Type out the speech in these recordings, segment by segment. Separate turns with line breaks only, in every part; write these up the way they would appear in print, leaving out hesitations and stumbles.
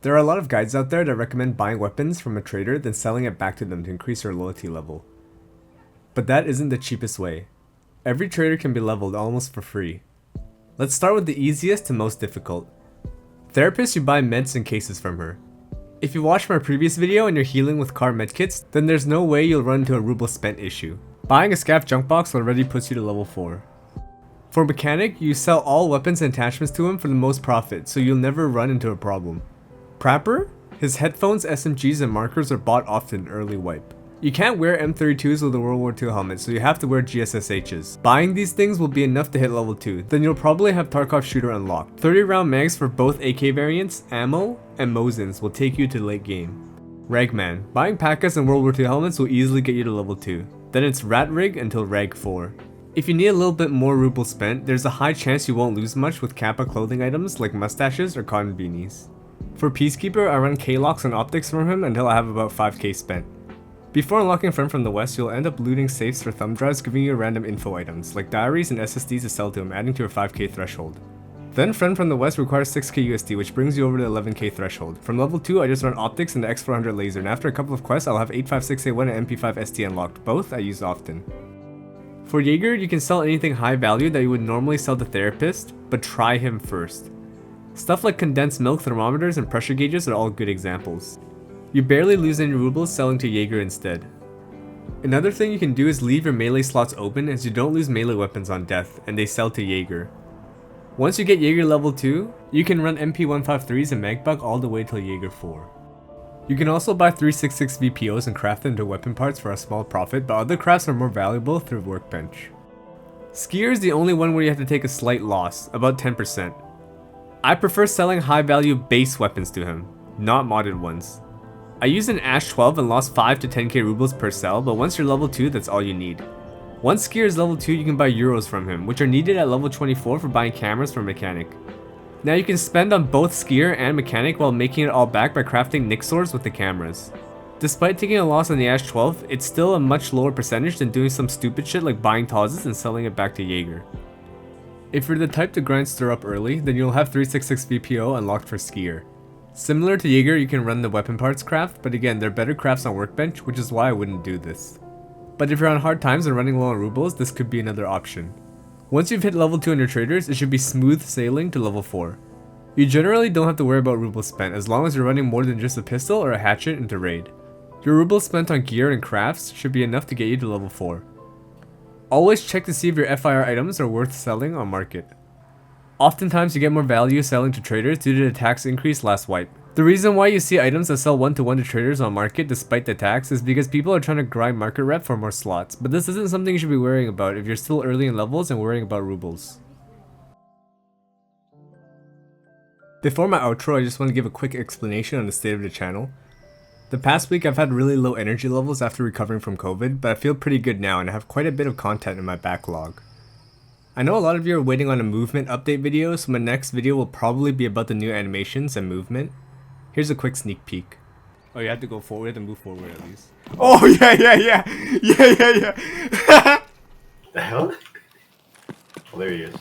There are a lot of guides out there that recommend buying weapons from a trader then selling it back to them to increase your loyalty level. But that isn't the cheapest way. Every trader can be leveled almost for free. Let's start with the easiest to most difficult. Therapist, you buy meds and cases from her. If you watched my previous video and you're healing with car medkits, then there's no way you'll run into a ruble spent issue. Buying a scav junk box already puts you to level 4. For mechanic, you sell all weapons and attachments to him for the most profit, so you'll never run into a problem. Prapper? His headphones, SMGs, and markers are bought often early wipe. You can't wear M32s with a World War II helmet, so you have to wear GSSHs. Buying these things will be enough to hit level 2, then you'll probably have Tarkov shooter unlocked. 30 round mags for both AK variants, ammo, and Mosins will take you to late game. Ragman. Buying P.A.K.As and World War II helmets will easily get you to level 2. Then it's Rat Rig until Rag 4. If you need a little bit more rubles spent, there's a high chance you won't lose much with Kappa clothing items like mustaches or cotton beanies. For Peacekeeper, I run K-locks and optics from him until I have about 5k spent. Before unlocking Friend from the West, you'll end up looting safes for thumb drives giving you random info items, like diaries and SSDs to sell to him, adding to your 5k threshold. Then Friend from the West requires 6k USD, which brings you over to 11k threshold. From level 2, I just run optics and the X400 laser, and after a couple of quests, I'll have 856A1 and MP5 ST unlocked, both I use often. For Jaeger, you can sell anything high value that you would normally sell to Therapist, but try him first. Stuff like condensed milk thermometers and pressure gauges are all good examples. You barely lose any rubles selling to Jaeger instead. Another thing you can do is leave your melee slots open as you don't lose melee weapons on death, and they sell to Jaeger. Once you get Jaeger level 2, you can run MP153s and Magbug all the way till Jaeger 4. You can also buy 366 VPOs and craft them into weapon parts for a small profit, but other crafts are more valuable through Workbench. Skier is the only one where you have to take a slight loss, about 10%. I prefer selling high value base weapons to him, not modded ones. I used an Ash 12 and lost 5 to 10k rubles per sell, but once you're level 2, that's all you need. Once Skier is level 2, you can buy euros from him, which are needed at level 24 for buying cameras for Mechanic. Now you can spend on both Skier and Mechanic while making it all back by crafting Nixors with the cameras. Despite taking a loss on the Ash 12, it's still a much lower percentage than doing some stupid shit like buying Tazes and selling it back to Jaeger. If you're the type to grind stir up early, then you'll have 366 VPO unlocked for Skier. Similar to Jaeger, you can run the weapon parts craft, but again, they're better crafts on Workbench, which is why I wouldn't do this. But if you're on hard times and running low on rubles, this could be another option. Once you've hit level 2 on your traders, it should be smooth sailing to level 4. You generally don't have to worry about rubles spent as long as you're running more than just a pistol or a hatchet into raid. Your rubles spent on gear and crafts should be enough to get you to level 4. Always check to see if your FIR items are worth selling on market. Oftentimes you get more value selling to traders due to the tax increase last wipe. The reason why you see items that sell 1-to-1 to traders on market despite the tax is because people are trying to grind market rep for more slots, but this isn't something you should be worrying about if you're still early in levels and worrying about rubles. Before my outro, I just want to give a quick explanation on the state of the channel. The past week I've had really low energy levels after recovering from COVID, but I feel pretty good now and I have quite a bit of content in my backlog. I know a lot of you are waiting on a movement update video, so my next video will probably be about the new animations and movement. Here's a quick sneak peek. Oh, you have to go forward and move forward at least. Oh yeah.
The hell? Oh, there he is.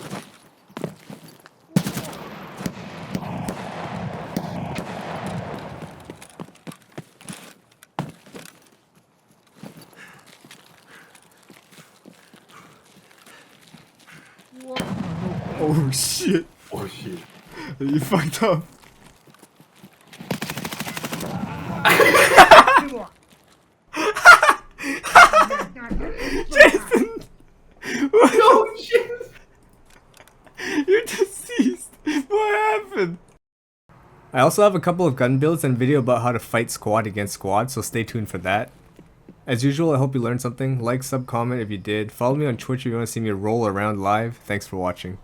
Oh shit.
Oh shit.
You fucked up. Jason!
Oh shit!
You're deceased. What happened? I also have a couple of gun builds and video about how to fight squad against squad, so stay tuned for that. As usual, I hope you learned something. Like, sub, comment if you did. Follow me on Twitch if you want to see me roll around live. Thanks for watching.